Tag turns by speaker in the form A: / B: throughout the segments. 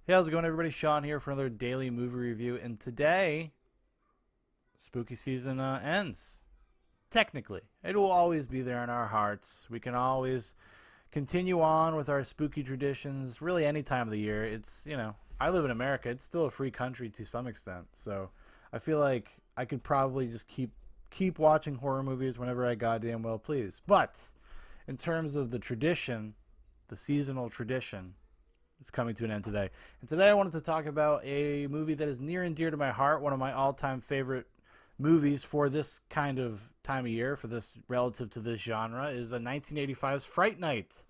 A: Hey, how's it going, everybody? Shaun here for another daily movie review. And today, spooky season ends. Technically, it will always be there in our hearts. We can always continue on with our spooky traditions really any time of the year. I live in America. It's still a free country to some extent. So I feel like I could probably just keep watching horror movies whenever I goddamn well please. But in terms of the tradition, the seasonal tradition, it's coming to an end today. And today I wanted to talk about a movie that is near and dear to my heart, one of my all-time favorite movies for this kind of time of year, for this relative to this genre, is a 1985's Fright Night,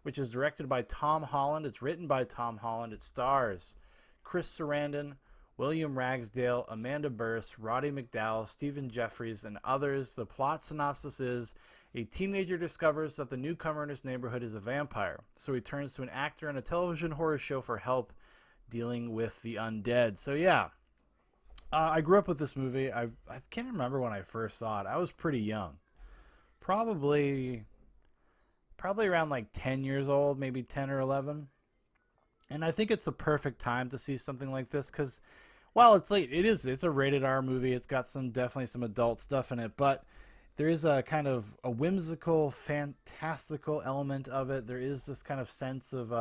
A: which is directed by Tom Holland. It's written by Tom Holland. It stars Chris Sarandon, William Ragsdale, Amanda Burse, Roddy McDowall, Stephen Jeffries, and others. The plot synopsis is a teenager discovers that the newcomer in his neighborhood is a vampire, so he turns to an actor in a television horror show for help dealing with the undead. So, yeah, I grew up with this movie. I can't remember when I first saw it. I was pretty young. Probably probably around like 10 years old, maybe 10 or 11. And I think it's the perfect time to see something like this cuz while it's late, it's a rated R movie. It's got definitely some adult stuff in it, but there is a kind of a whimsical, fantastical element of it. There is this kind of sense of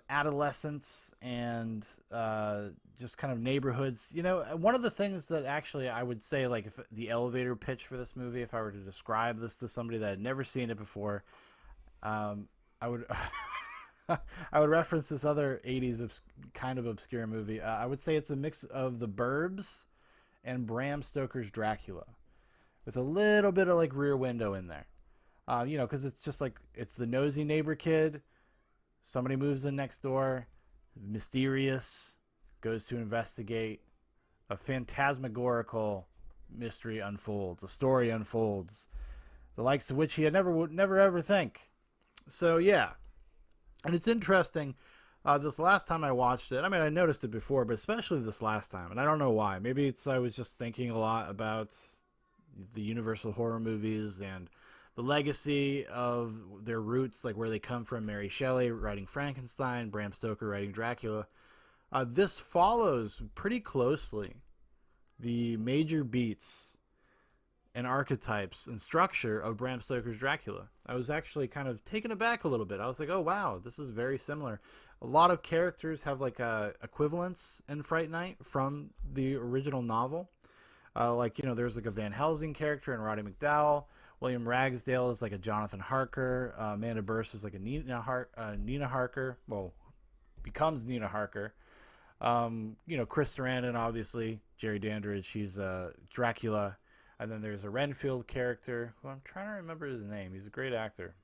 A: adolescence and just kind of neighborhoods. One of the things that actually I would say, like, if the elevator pitch for this movie, if I were to describe this to somebody that had never seen it before, I would I would reference this other '80s kind of obscure movie. I would say it's a mix of The Burbs and Bram Stoker's Dracula, with a little bit of like Rear Window in there. Because it's just like it's the nosy neighbor kid. Somebody moves in next door, mysterious, goes to investigate. A phantasmagorical mystery unfolds. A story unfolds, the likes of which he had never would never ever think. So yeah, and it's interesting. This last time I watched it, I mean, I noticed it before, but especially this last time, and I don't know why. Maybe I was just thinking a lot about the Universal horror movies and the legacy of their roots, like where they come from. Mary Shelley writing Frankenstein, Bram Stoker writing Dracula. This follows pretty closely the major beats and archetypes and structure of Bram Stoker's Dracula. I was actually kind of taken aback a little bit. I was like, oh wow, this is very similar. A lot of characters have like equivalents in Fright Night from the original novel. There's like a Van Helsing character in Roddy McDowall. William Ragsdale is like a Jonathan Harker. Amanda Burse is like a Nina Harker. Well, becomes Nina Harker. Chris Sarandon, obviously. Jerry Dandridge, she's Dracula. And then there's a Renfield character who I'm trying to remember his name. He's a great actor.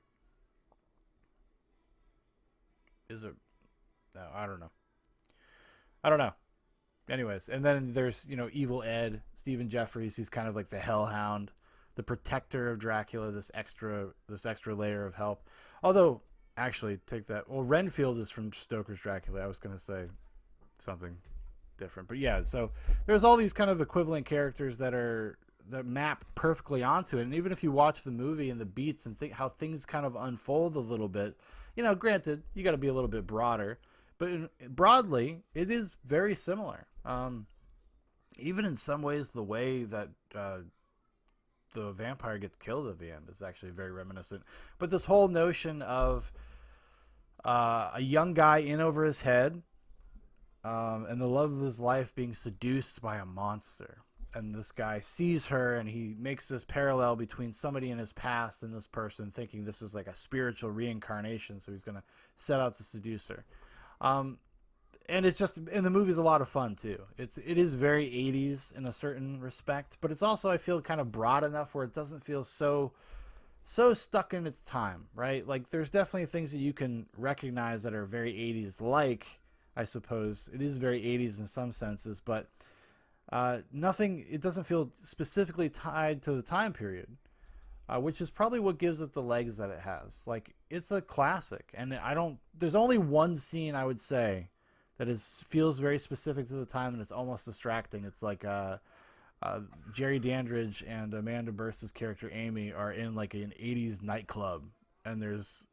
A: Is it? No, I don't know. I don't know. Anyways, and then there's Evil Ed, Stephen Jeffries. He's kind of like the hellhound, the protector of Dracula. This extra layer of help. Although, actually, take that. Well, Renfield is from Stoker's Dracula. I was gonna say something different, but yeah. So there's all these kind of equivalent characters that map perfectly onto it. And even if you watch the movie and the beats and think how things kind of unfold a little bit, granted, you got to be a little bit broader, but broadly, it is very similar. Even in some ways, the way that the vampire gets killed at the end is actually very reminiscent. But this whole notion of a young guy in over his head, and the love of his life being seduced by a monster. And this guy sees her, and he makes this parallel between somebody in his past and this person, thinking this is like a spiritual reincarnation, so he's going to set out to seduce her. And it's just, and the movie's a lot of fun too. It is very 80s in a certain respect, but it's also, I feel, kind of broad enough where it doesn't feel so stuck in its time, right? Like there's definitely things that you can recognize that are very 80s, like, I suppose it is very 80s in some senses, but nothing. It doesn't feel specifically tied to the time period, which is probably what gives it the legs that it has. Like it's a classic, and I don't. There's only one scene I would say that feels very specific to the time, and it's almost distracting. It's like Jerry Dandridge and Amanda Burse's character Amy are in like an '80s nightclub, and there's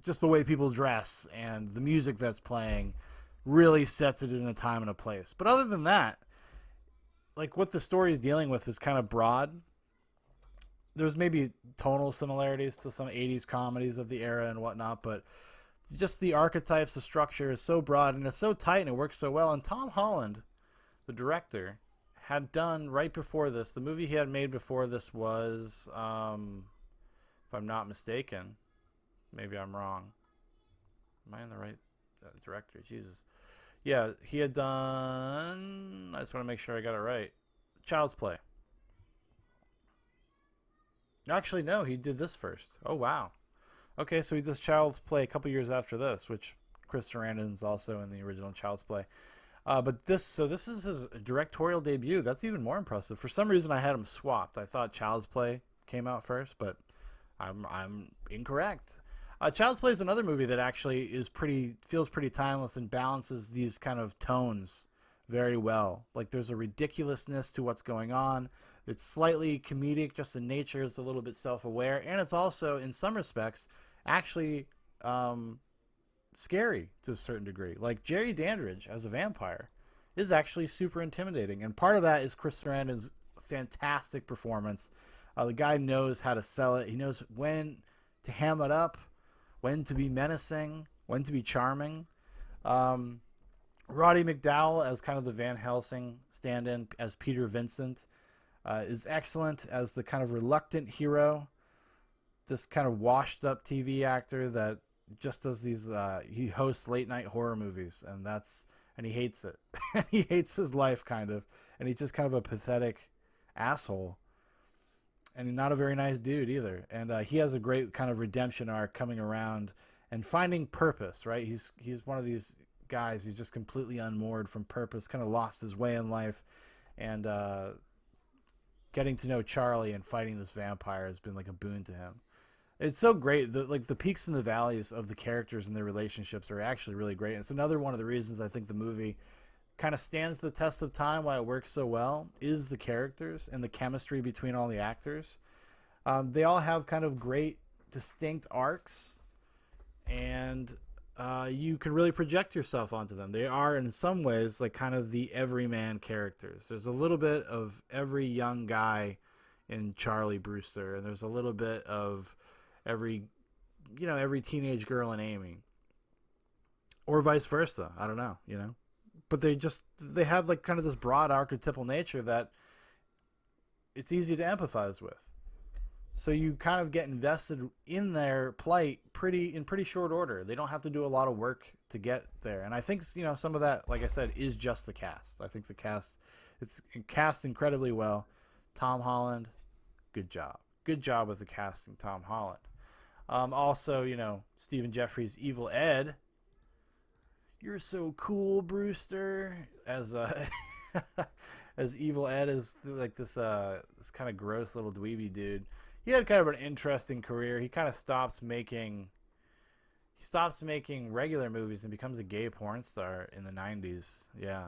A: just the way people dress and the music that's playing really sets it in a time and a place. But other than that, like what the story is dealing with is kind of broad. There's maybe tonal similarities to some 80s comedies of the era and whatnot, but just the archetypes, the structure is so broad and it's so tight and it works so well. And Tom Holland, the director, had done right before this, the movie he had made before this was, if I'm not mistaken, maybe I'm wrong. Am I in the right director? Jesus. Yeah, he had done, I just want to make sure I got it right, Child's Play. Actually, no, he did this first. Oh, wow. Okay, so he does Child's Play a couple years after this, which Chris Sarandon's also in the original Child's Play. But this is his directorial debut. That's even more impressive. For some reason, I had him swapped. I thought Child's Play came out first, but I'm incorrect. Child's Play is another movie that actually feels pretty timeless and balances these kind of tones very well. Like there's a ridiculousness to what's going on. It's slightly comedic, just in nature. It's a little bit self-aware, and it's also, in some respects, actually scary to a certain degree. Like Jerry Dandridge as a vampire is actually super intimidating, and part of that is Chris Sarandon's fantastic performance. The guy knows how to sell it. He knows when to ham it up, when to be menacing, when to be charming. Roddy McDowell as kind of the Van Helsing stand-in as Peter Vincent is excellent as the kind of reluctant hero, this kind of washed-up TV actor that just does these. He hosts late-night horror movies, and he hates it. He hates his life, kind of, and he's just kind of a pathetic asshole, and he's not a very nice dude either. And he has a great kind of redemption arc coming around and finding purpose. Right? He's one of these guys. He's just completely unmoored from purpose, kind of lost his way in life, and getting to know Charlie and fighting this vampire has been like a boon to him. It's so great. The peaks and the valleys of the characters and their relationships are actually really great. And it's another one of the reasons I think the movie kind of stands the test of time, why it works so well, is the characters and the chemistry between all the actors. They all have kind of great, distinct arcs, and you can really project yourself onto them. They are, in some ways, like kind of the everyman characters. There's a little bit of every young guy in Charlie Brewster, and there's a little bit of every teenage girl in Amy, or vice versa. I don't know, but they have like kind of this broad archetypal nature that it's easy to empathize with. So you kind of get invested in their plight in pretty short order. They don't have to do a lot of work to get there. And I think, some of that, like I said, is just the cast. I think it's cast incredibly well. Tom Holland, good job. Good job with the casting, Tom Holland. Also, Stephen Jeffries' Evil Ed. You're so cool, Brewster. As as Evil Ed is like this kind of gross little dweeby dude. He had kind of an interesting career. He kind of stops making regular movies and becomes a gay porn star in the 90s. Yeah.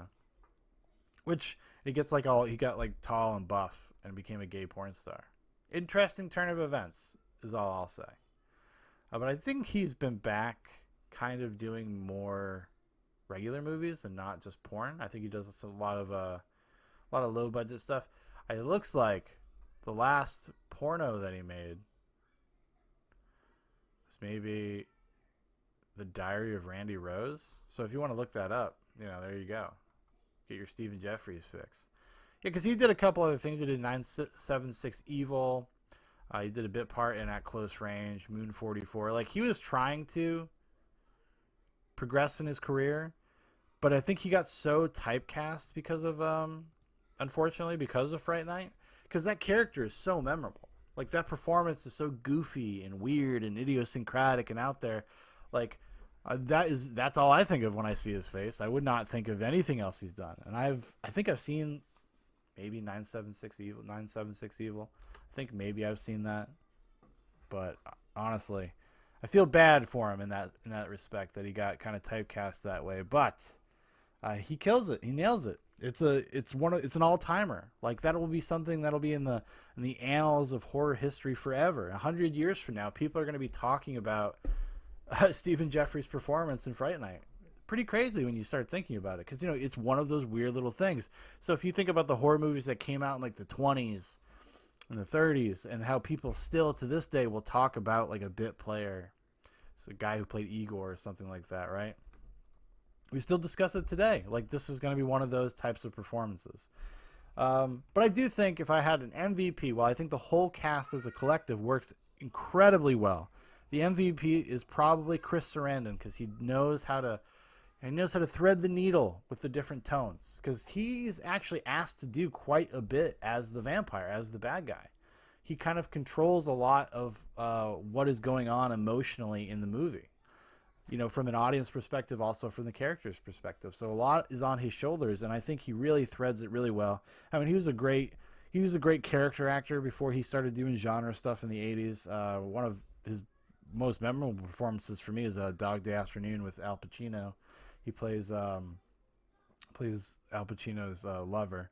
A: Which he got like tall and buff and became a gay porn star. Interesting turn of events is all I'll say. But I think he's been back kind of doing more regular movies and not just porn. I think he does a lot of low budget stuff. It looks like the last porno that he made was maybe The Diary of Randy Rose. So if you want to look that up, there you go. Get your Stephen Jeffries fix. Yeah, because he did a couple other things. He did 976 Evil. He did a bit part in At Close Range, Moon 44. Like, he was trying to progress in his career, but I think he got so typecast because of, unfortunately, because of Fright Night. Because that character is so memorable. Like, that performance is so goofy and weird and idiosyncratic and out there. Like, that's all I think of when I see his face. I would not think of anything else he's done. And I think I've seen maybe 976 Evil. I think maybe I've seen that. But honestly, I feel bad for him in that respect, that he got kind of typecast that way. But he kills it. He nails it. It's an all-timer. Like, that will be something that'll be in the annals of horror history forever. 100 years from now, people are going to be talking about Stephen Jeffries' performance in Fright Night. Pretty crazy when you start thinking about it, because it's one of those weird little things. So if you think about the horror movies that came out in like the 20s and the 30s, and how people still to this day will talk about like a bit player, it's a guy who played Igor or something like that, right? We still discuss it today. Like, this is going to be one of those types of performances. But I do think if I had an MVP, well, I think the whole cast as a collective works incredibly well. The MVP is probably Chris Sarandon, because he knows how to thread the needle with the different tones, because he's actually asked to do quite a bit as the vampire, as the bad guy. He kind of controls a lot of what is going on emotionally in the movie, from an audience perspective, also from the character's perspective. So a lot is on his shoulders, and I think he really threads it really well. I mean, he was a great character actor before he started doing genre stuff in the 80s. One of his most memorable performances for me is Dog Day Afternoon with Al Pacino. He plays Al Pacino's lover.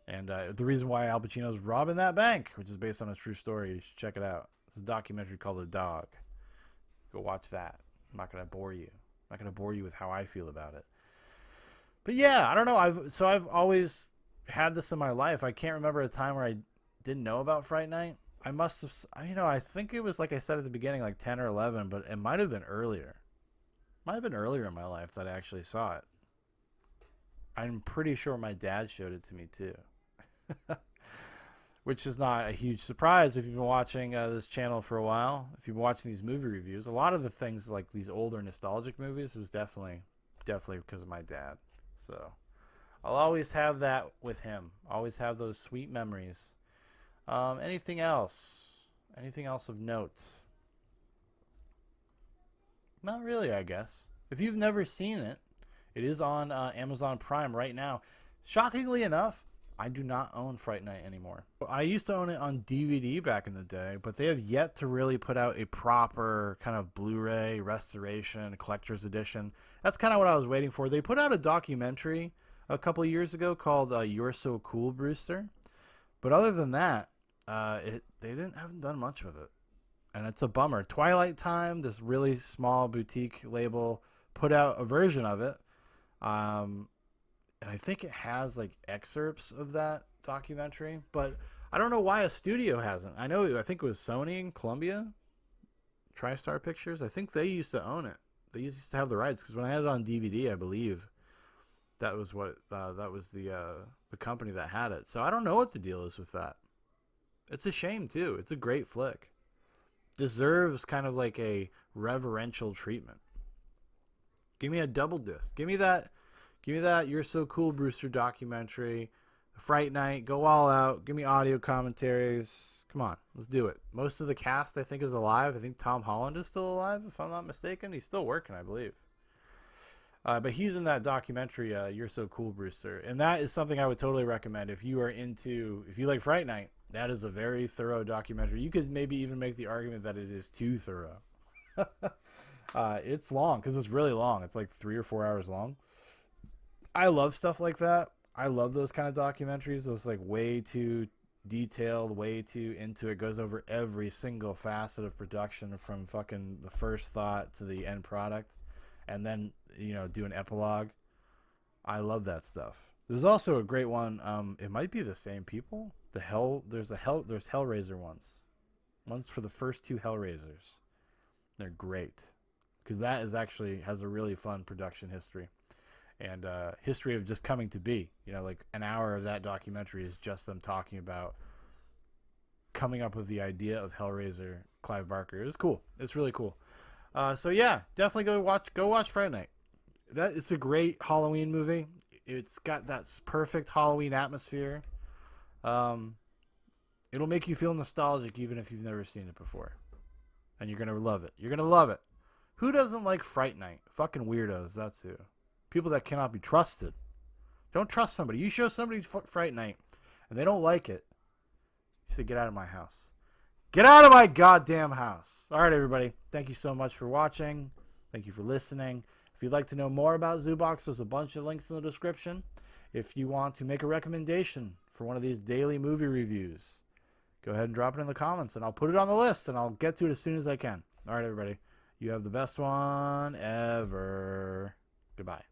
A: And the reason why Al Pacino's robbing that bank, which is based on a true story, you should check it out. It's a documentary called The Dog. Go watch that. I'm not going to bore you. I'm not going to bore you with how I feel about it. But yeah, I don't know. I've always had this in my life. I can't remember a time where I didn't know about Fright Night. I must have, I think it was, like I said at the beginning, like 10 or 11, but it might have been earlier. Might have been earlier in my life that I actually saw it. I'm pretty sure my dad showed it to me too. Which is not a huge surprise if you've been watching this channel for a while. If you've been watching these movie reviews, a lot of the things like these older nostalgic movies was definitely because of my dad. So I'll always have that with him. Always have those sweet memories. Anything else? Anything else of note? Not really, I guess. If you've never seen it, it is on Amazon Prime right now. Shockingly enough, I do not own Fright Night anymore. I used to own it on DVD back in the day, but they have yet to really put out a proper kind of Blu-ray restoration, collector's edition. That's kind of what I was waiting for. They put out a documentary a couple of years ago called You're So Cool, Brewster. But other than that, they haven't done much with it. And it's a bummer. Twilight Time, this really small boutique label, put out a version of it. And I think it has like excerpts of that documentary, but I don't know why a studio hasn't. I think it was Sony and Columbia, TriStar Pictures. I think they used to own it. They used to have the rights, because when I had it on DVD, I believe that was the company that had it. So I don't know what the deal is with that. It's a shame too. It's a great flick. Deserves kind of like a reverential treatment. Give me a double disc. Give me that You're So Cool, Brewster documentary. Fright Night. Go all out. Give me audio commentaries. Come on. Let's do it. Most of the cast, I think, is alive. I think Tom Holland is still alive, if I'm not mistaken. He's still working, I believe. But he's in that documentary, You're So Cool, Brewster. And that is something I would totally recommend if you like Fright Night. That is a very thorough documentary. You could maybe even make the argument that it is too thorough. It's long, because it's really long. It's like 3 or 4 hours long. I love stuff like that. I love those kind of documentaries. Those like way too detailed, way too into it. Goes over every single facet of production from fucking the first thought to the end product, and then do an epilogue. I love that stuff. There's also a great one. It might be the same people. There's Hellraiser ones for the first 2 Hellraisers. They're great, because that is actually has a really fun production history. And history of just coming to be. Like an hour of that documentary is just them talking about coming up with the idea of Hellraiser, Clive Barker. It was cool. It's really cool. So yeah, definitely go watch Fright Night. It's a great Halloween movie. It's got that perfect Halloween atmosphere. It'll make you feel nostalgic even if you've never seen it before. And you're going to love it. You're going to love it. Who doesn't like Fright Night? Fucking weirdos, that's who. People that cannot be trusted. Don't trust somebody. You show somebody Fright Night and they don't like it, you say, get out of my house. Get out of my goddamn house. All right, everybody. Thank you so much for watching. Thank you for listening. If you'd like to know more about Zoobox, there's a bunch of links in the description. If you want to make a recommendation for one of these daily movie reviews, go ahead and drop it in the comments, and I'll put it on the list, and I'll get to it as soon as I can. All right, everybody. You have the best one ever. Goodbye.